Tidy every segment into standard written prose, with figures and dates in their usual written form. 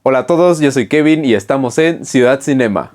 Hola a todos, yo soy Kevin y estamos en Ciudad Cinema.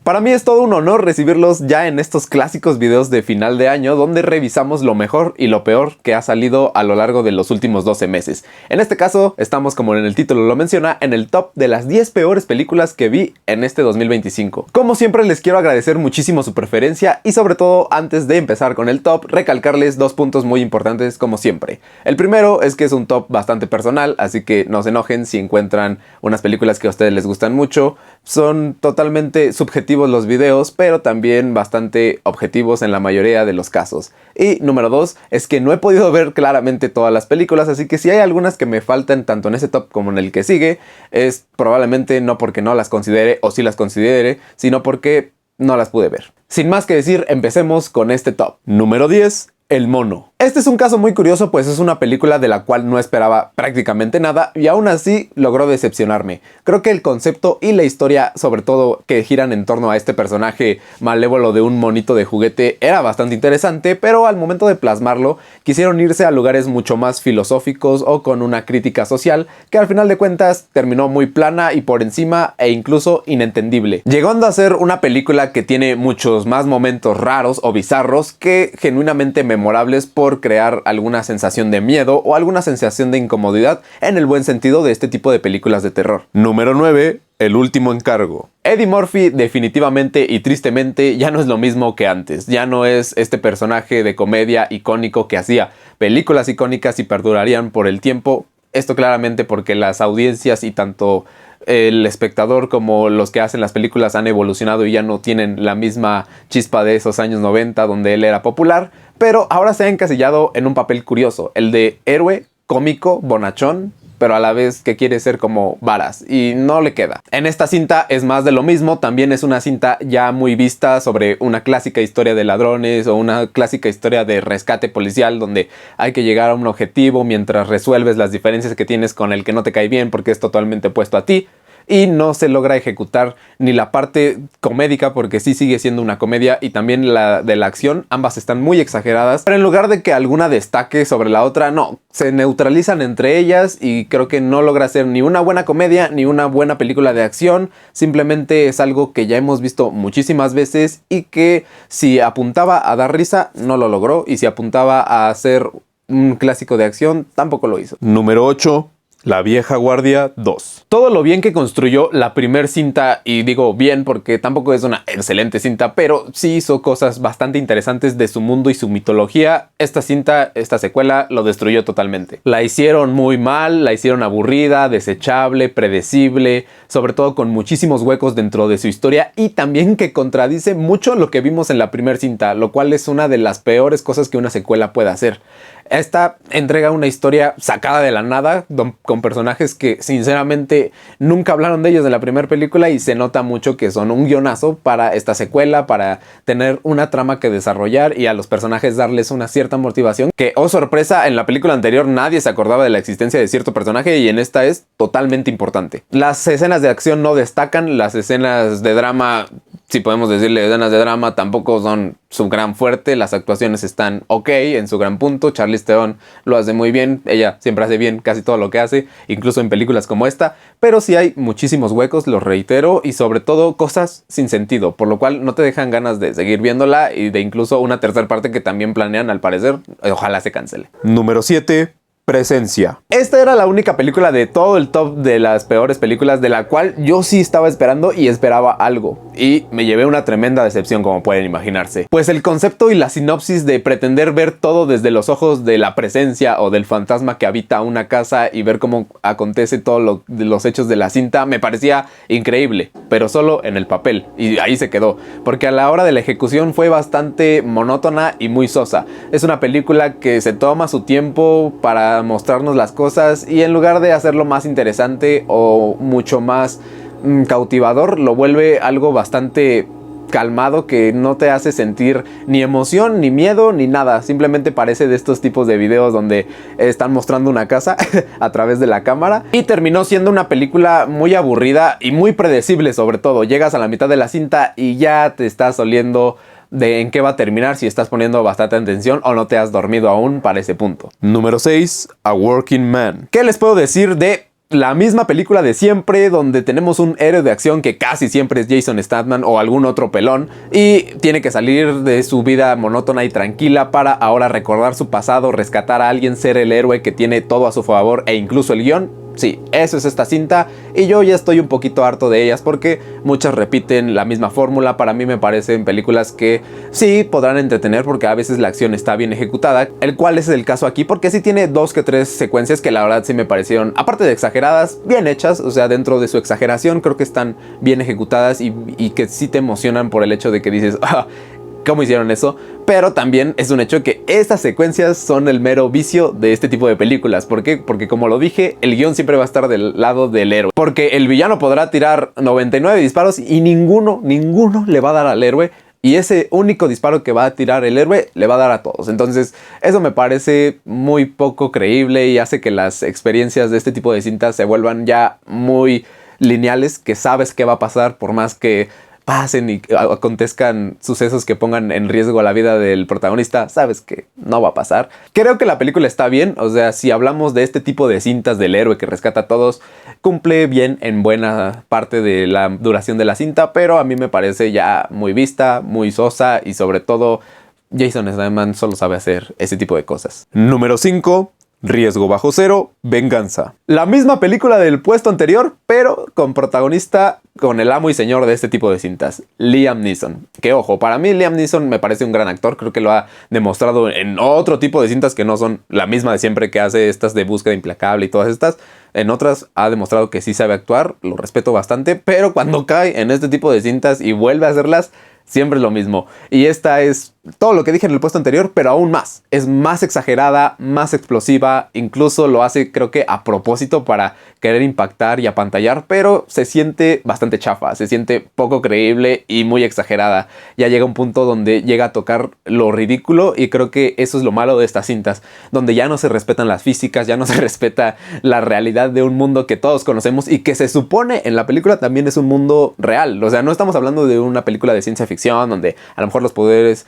Para mí es todo un honor recibirlos ya en estos clásicos videos de final de año donde revisamos lo mejor y lo peor que ha salido a lo largo de los últimos 12 meses. En este caso, estamos, como en el título lo menciona, en el top de las 10 peores películas que vi en este 2025. Como siempre, les quiero agradecer muchísimo su preferencia y sobre todo, antes de empezar con el top, recalcarles dos puntos muy importantes como siempre. El primero es que es un top bastante personal, así que no se enojen si encuentran unas películas que a ustedes les gustan mucho. Son totalmente subjetivos los videos, pero también bastante objetivos en la mayoría de los casos. Y número 2 es que no he podido ver claramente todas las películas, así que si hay algunas que me faltan tanto en ese top como en el que sigue, es probablemente no porque no las considere o sí las considere, sino porque no las pude ver. Sin más que decir, empecemos con este top. Número 10. El Mono. Este es un caso muy curioso, pues es una película de la cual no esperaba prácticamente nada y aún así logró decepcionarme. Creo que el concepto y la historia, sobre todo que giran en torno a este personaje malévolo de un monito de juguete, era bastante interesante, pero al momento de plasmarlo quisieron irse a lugares mucho más filosóficos o con una crítica social que al final de cuentas terminó muy plana y por encima e incluso inentendible, llegando a ser una película que tiene muchos más momentos raros o bizarros que genuinamente memorables por crear alguna sensación de miedo o alguna sensación de incomodidad en el buen sentido de este tipo de películas de terror. Número 9. El último encargo. Eddie Murphy definitivamente y tristemente ya no es lo mismo que antes. Ya no es este personaje de comedia icónico que hacía películas icónicas y perdurarían por el tiempo. Esto claramente porque las audiencias y tanto el espectador como los que hacen las películas han evolucionado y ya no tienen la misma chispa de esos años 90 donde él era popular, pero ahora se ha encasillado en un papel curioso, el de héroe, cómico, bonachón, pero a la vez que quiere ser como varas y no le queda. En esta cinta es más de lo mismo, también es una cinta ya muy vista sobre una clásica historia de ladrones o una clásica historia de rescate policial donde hay que llegar a un objetivo mientras resuelves las diferencias que tienes con el que no te cae bien porque es totalmente opuesto a ti. Y no se logra ejecutar ni la parte comédica porque sí sigue siendo una comedia y también la de la acción, ambas están muy exageradas, pero en lugar de que alguna destaque sobre la otra, no, se neutralizan entre ellas y creo que no logra ser ni una buena comedia ni una buena película de acción, simplemente es algo que ya hemos visto muchísimas veces y que si apuntaba a dar risa no lo logró y si apuntaba a hacer un clásico de acción tampoco lo hizo. Número 8. La vieja guardia 2. Todo lo bien que construyó la primer cinta, y digo bien porque tampoco es una excelente cinta, pero sí hizo cosas bastante interesantes de su mundo y su mitología, esta cinta, esta secuela, lo destruyó totalmente. La hicieron muy mal, la hicieron aburrida, desechable, predecible, sobre todo con muchísimos huecos dentro de su historia y también que contradice mucho lo que vimos en la primera cinta, lo cual es una de las peores cosas que una secuela puede hacer. Esta entrega una historia sacada de la nada, con personajes que sinceramente nunca hablaron de ellos en la primera película y se nota mucho que son un guionazo para esta secuela, para tener una trama que desarrollar y a los personajes darles una cierta motivación que, oh sorpresa, en la película anterior nadie se acordaba de la existencia de cierto personaje y en esta es totalmente importante. Las escenas de acción no destacan, las escenas de drama, si podemos decirle escenas de drama, tampoco son su gran fuerte, las actuaciones están ok en su gran punto, Charlize Theron lo hace muy bien, ella siempre hace bien casi todo lo que hace, incluso en películas como esta, pero sí hay muchísimos huecos, lo reitero, y sobre todo cosas sin sentido, por lo cual no te dejan ganas de seguir viéndola y de incluso una tercera parte que también planean al parecer, ojalá se cancele. Número 7. Presencia. Esta era la única película de todo el top de las peores películas de la cual yo sí estaba esperando y esperaba algo. Y me llevé una tremenda decepción, como pueden imaginarse. Pues el concepto y la sinopsis de pretender ver todo desde los ojos de la presencia o del fantasma que habita una casa y ver cómo acontece todos los hechos de la cinta me parecía increíble, pero solo en el papel. Y ahí se quedó, porque a la hora de la ejecución fue bastante monótona y muy sosa. Es una película que se toma su tiempo para mostrarnos las cosas y en lugar de hacerlo más interesante o mucho más cautivador, lo vuelve algo bastante calmado que no te hace sentir ni emoción, ni miedo, ni nada. Simplemente parece de estos tipos de videos donde están mostrando una casa a través de la cámara. Y terminó siendo una película muy aburrida y muy predecible sobre todo. Llegas a la mitad de la cinta y ya te estás oliendo de en qué va a terminar si estás poniendo bastante atención o no te has dormido aún para ese punto. Número 6. A Working Man. ¿Qué les puedo decir de la misma película de siempre, donde tenemos un héroe de acción que casi siempre es Jason Statham o algún otro pelón y tiene que salir de su vida monótona y tranquila para ahora recordar su pasado, rescatar a alguien, ser el héroe que tiene todo a su favor e incluso el guión? Sí, eso es esta cinta y yo ya estoy un poquito harto de ellas porque muchas repiten la misma fórmula. Para mí me parecen películas que sí podrán entretener porque a veces la acción está bien ejecutada, el cual es el caso aquí porque sí tiene 2 que 3 secuencias que la verdad sí me parecieron, aparte de exageradas, bien hechas. O sea, dentro de su exageración creo que están bien ejecutadas y que sí te emocionan por el hecho de que dices, ¿cómo hicieron eso? Pero también es un hecho que estas secuencias son el mero vicio de este tipo de películas. ¿Por qué? Porque como lo dije, el guión siempre va a estar del lado del héroe. Porque el villano podrá tirar 99 disparos y ninguno le va a dar al héroe. Y ese único disparo que va a tirar el héroe le va a dar a todos. Entonces eso me parece muy poco creíble y hace que las experiencias de este tipo de cintas se vuelvan ya muy lineales, que sabes qué va a pasar por más que pasen y acontezcan sucesos que pongan en riesgo la vida del protagonista, sabes que no va a pasar. Creo que la película está bien, o sea, si hablamos de este tipo de cintas del héroe que rescata a todos, cumple bien en buena parte de la duración de la cinta, pero a mí me parece ya muy vista, muy sosa y sobre todo Jason Statham solo sabe hacer ese tipo de cosas. Número 5. Riesgo bajo cero, venganza. La misma película del puesto anterior, pero con protagonista, con el amo y señor de este tipo de cintas, Liam Neeson. Que ojo, para mí Liam Neeson me parece un gran actor, creo que lo ha demostrado en otro tipo de cintas que no son la misma de siempre, que hace estas de Búsqueda Implacable y todas estas. En otras ha demostrado que sí sabe actuar, lo respeto bastante, pero cuando cae en este tipo de cintas y vuelve a hacerlas, siempre es lo mismo. Y esta es todo lo que dije en el puesto anterior, pero aún más. Es más exagerada, más explosiva. Incluso lo hace, creo que a propósito, para querer impactar y apantallar. Pero se siente bastante chafa. Se siente poco creíble y muy exagerada. Ya llega un punto donde llega a tocar lo ridículo. Y creo que eso es lo malo de estas cintas. Donde ya no se respetan las físicas. Ya no se respeta la realidad de un mundo que todos conocemos. Y que se supone en la película también es un mundo real. O sea, no estamos hablando de una película de ciencia ficción donde a lo mejor los poderes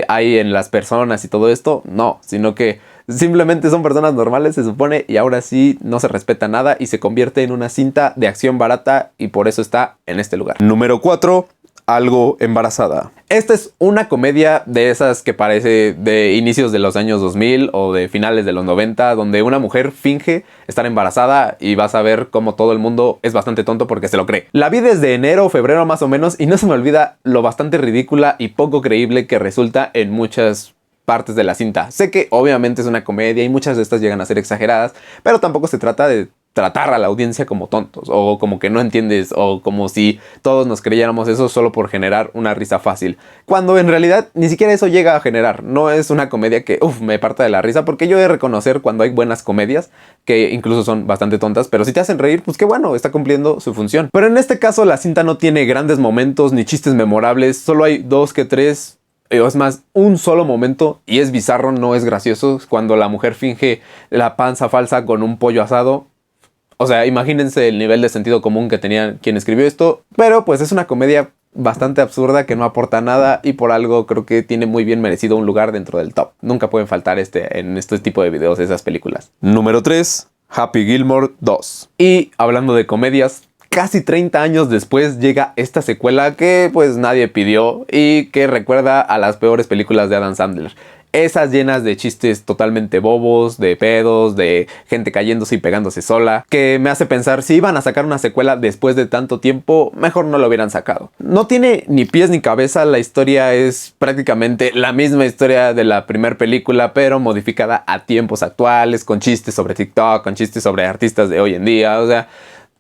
hay en las personas y todo esto. No, sino que simplemente son personas normales, se supone, y ahora sí no se respeta nada y se convierte en una cinta de acción barata y por eso está en este lugar. Número 4. Algo embarazada. Esta es una comedia de esas que parece de inicios de los años 2000 o de finales de los 90, donde una mujer finge estar embarazada y vas a ver cómo todo el mundo es bastante tonto porque se lo cree. La vi desde enero o febrero más o menos y no se me olvida lo bastante ridícula y poco creíble que resulta en muchas partes de la cinta. Sé que obviamente es una comedia y muchas de estas llegan a ser exageradas, pero tampoco se trata de tratar a la audiencia como tontos o como que no entiendes o como si todos nos creyéramos eso solo por generar una risa fácil, cuando en realidad ni siquiera eso llega a generar. No es una comedia que me parta de la risa, porque yo he de reconocer cuando hay buenas comedias que incluso son bastante tontas, pero si te hacen reír, pues qué bueno, está cumpliendo su función. Pero en este caso la cinta no tiene grandes momentos ni chistes memorables, solo hay 2 que 3. Es más, un solo momento y es bizarro, no es gracioso, cuando la mujer finge la panza falsa con un pollo asado. O sea, imagínense el nivel de sentido común que tenía quien escribió esto. Pero pues es una comedia bastante absurda que no aporta nada y por algo creo que tiene muy bien merecido un lugar dentro del top. Nunca pueden faltar en este tipo de videos esas películas. Número 3. Happy Gilmore 2. Y hablando de comedias, casi 30 años después llega esta secuela que pues nadie pidió y que recuerda a las peores películas de Adam Sandler. Esas llenas de chistes totalmente bobos, de pedos, de gente cayéndose y pegándose sola, que me hace pensar, si iban a sacar una secuela después de tanto tiempo, mejor no lo hubieran sacado. No tiene ni pies ni cabeza, la historia es prácticamente la misma historia de la primera película, pero modificada a tiempos actuales, con chistes sobre TikTok, con chistes sobre artistas de hoy en día. O sea,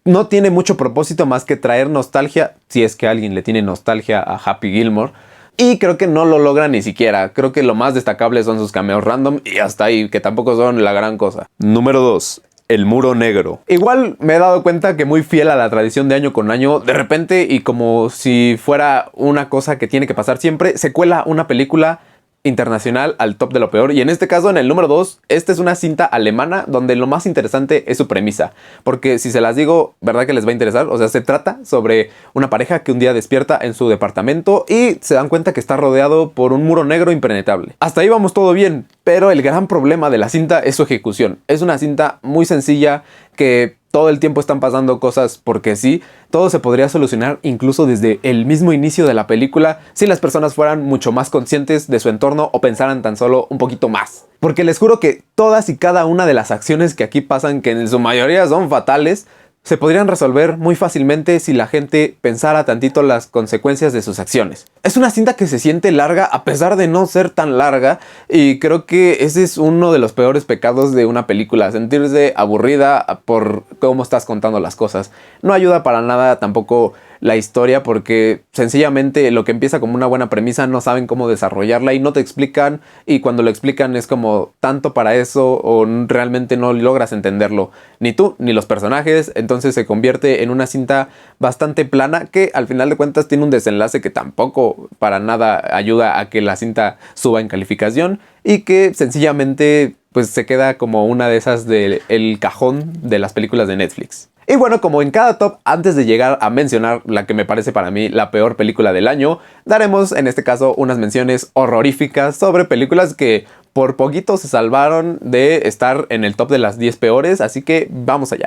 no tiene mucho propósito más que traer nostalgia, si es que alguien le tiene nostalgia a Happy Gilmore. Y creo que no lo logra ni siquiera. Creo que lo más destacable son sus cameos random y hasta ahí, que tampoco son la gran cosa. Número 2. El muro negro. Igual me he dado cuenta que muy fiel a la tradición de año con año, de repente y como si fuera una cosa que tiene que pasar siempre, se cuela una película internacional al top de lo peor. Y en este caso, en el número 2, esta es una cinta alemana donde lo más interesante es su premisa. Porque si se las digo, ¿verdad que les va a interesar? O sea, se trata sobre una pareja que un día despierta en su departamento y se dan cuenta que está rodeado por un muro negro impenetrable. Hasta ahí vamos todo bien, pero el gran problema de la cinta es su ejecución. Es una cinta muy sencilla que todo el tiempo están pasando cosas porque sí. Todo se podría solucionar incluso desde el mismo inicio de la película si las personas fueran mucho más conscientes de su entorno o pensaran tan solo un poquito más. Porque les juro que todas y cada una de las acciones que aquí pasan, que en su mayoría son fatales, se podrían resolver muy fácilmente si la gente pensara tantito las consecuencias de sus acciones. Es una cinta que se siente larga a pesar de no ser tan larga, y creo que ese es uno de los peores pecados de una película, sentirse aburrida por cómo estás contando las cosas. No ayuda para nada tampoco la historia, porque sencillamente lo que empieza como una buena premisa no saben cómo desarrollarla y no te explican, y cuando lo explican es como tanto para eso o realmente no logras entenderlo, ni tú ni los personajes. Entonces se convierte en una cinta bastante plana que al final de cuentas tiene un desenlace que tampoco para nada ayuda a que la cinta suba en calificación, y que sencillamente pues se queda como una de esas del cajón de las películas de Netflix. Y bueno, como en cada top, antes de llegar a mencionar la que me parece para mí la peor película del año, daremos en este caso unas menciones horroríficas sobre películas que por poquito se salvaron de estar en el top de las 10 peores, así que vamos allá.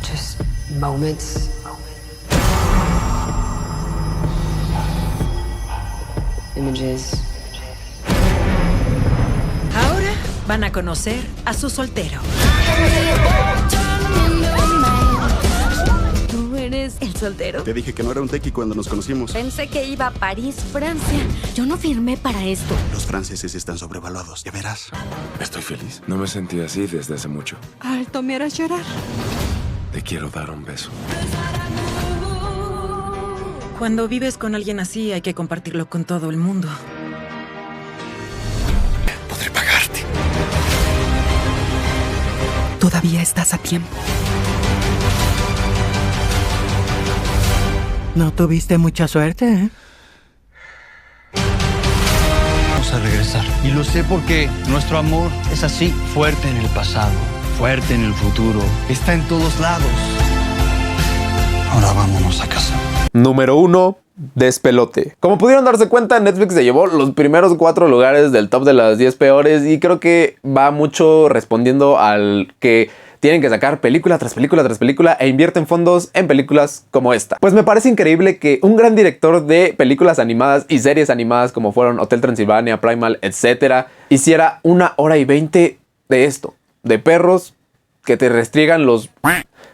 Just moments. Images. Ahora van a conocer a su soltero. ¿Tú eres el soltero? Te dije que no era un tequi cuando nos conocimos. Pensé que iba a París, Francia. Yo no firmé para esto. Los franceses están sobrevaluados, ya verás. Estoy feliz. No me sentí así desde hace mucho. Alto, me harás llorar. Te quiero dar un beso. Cuando vives con alguien así, hay que compartirlo con todo el mundo. Podré pagarte. Todavía estás a tiempo. No tuviste mucha suerte, ¿eh? Vamos a regresar. Y lo sé porque nuestro amor es así, fuerte en el pasado, fuerte en el futuro, está en todos lados. Ahora vámonos a casa. Número 1. Despelote. Como pudieron darse cuenta, Netflix se llevó los primeros 4 lugares del top de las 10 peores, y creo que va mucho respondiendo al que tienen que sacar película tras película tras película e invierten fondos en películas como esta. Pues me parece increíble que un gran director de películas animadas y series animadas como fueron Hotel Transilvania, Primal, etc., hiciera 1 hora y 20 de esto, de perros que te restriegan los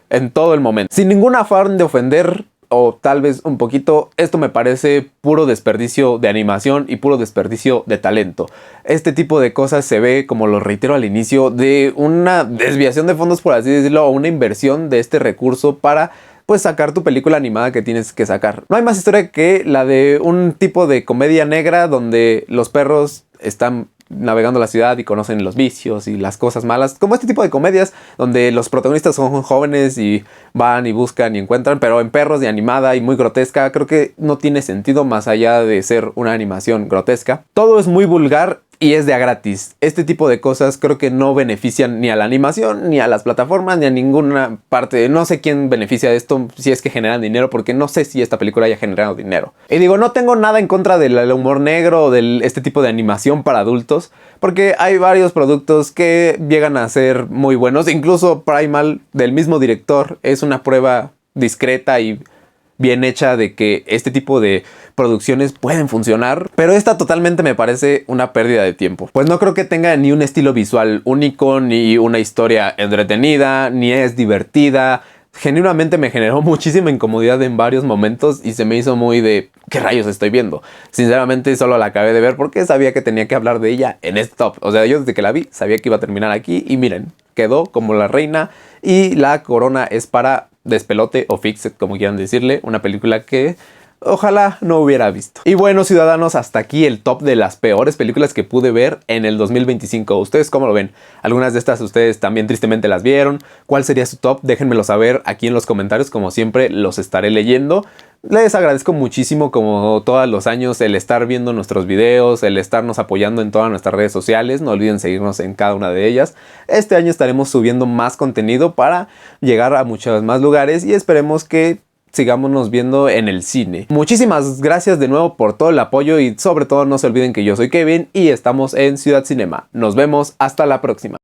en todo el momento. Sin ningún afán de ofender, o tal vez un poquito, esto me parece puro desperdicio de animación y puro desperdicio de talento. Este tipo de cosas se ve, como lo reitero al inicio, de una desviación de fondos, por así decirlo, o una inversión de este recurso para pues sacar tu película animada que tienes que sacar. No hay más historia que la de un tipo de comedia negra donde los perros están navegando la ciudad y conocen los vicios y las cosas malas, como este tipo de comedias donde los protagonistas son jóvenes y van y buscan y encuentran, pero en perros y animada y muy grotesca. Creo que no tiene sentido más allá de ser una animación grotesca. Todo es muy vulgar y es de a gratis. Este tipo de cosas creo que no benefician ni a la animación, ni a las plataformas, ni a ninguna parte. No sé quién beneficia de esto, si es que generan dinero, porque no sé si esta película haya generado dinero. Y digo, no tengo nada en contra del humor negro o de este tipo de animación para adultos, porque hay varios productos que llegan a ser muy buenos. Incluso Primal, del mismo director, es una prueba discreta y bien hecha de que este tipo de producciones pueden funcionar, pero esta totalmente me parece una pérdida de tiempo, pues no creo que tenga ni un estilo visual único, ni una historia entretenida, ni es divertida. Genuinamente me generó muchísima incomodidad en varios momentos y se me hizo muy de ¿qué rayos estoy viendo? Sinceramente solo la acabé de ver porque sabía que tenía que hablar de ella en este top. O sea, yo desde que la vi sabía que iba a terminar aquí y miren, quedó como la reina, y la corona es para Despelote o Fix It, como quieran decirle, una película que ojalá no hubiera visto. Y bueno, ciudadanos, hasta aquí el top de las peores películas que pude ver en el 2025. ¿Ustedes cómo lo ven? ¿Algunas de estas ustedes también tristemente las vieron? ¿Cuál sería su top? Déjenmelo saber aquí en los comentarios, como siempre los estaré leyendo. Les agradezco muchísimo, como todos los años, el estar viendo nuestros videos, el estarnos apoyando en todas nuestras redes sociales. No olviden seguirnos en cada una de ellas. Este año estaremos subiendo más contenido para llegar a muchos más lugares y esperemos que sigámonos viendo en el cine. Muchísimas gracias de nuevo por todo el apoyo y sobre todo no se olviden que yo soy Kevin y estamos en Ciudad Cinema. Nos vemos hasta la próxima.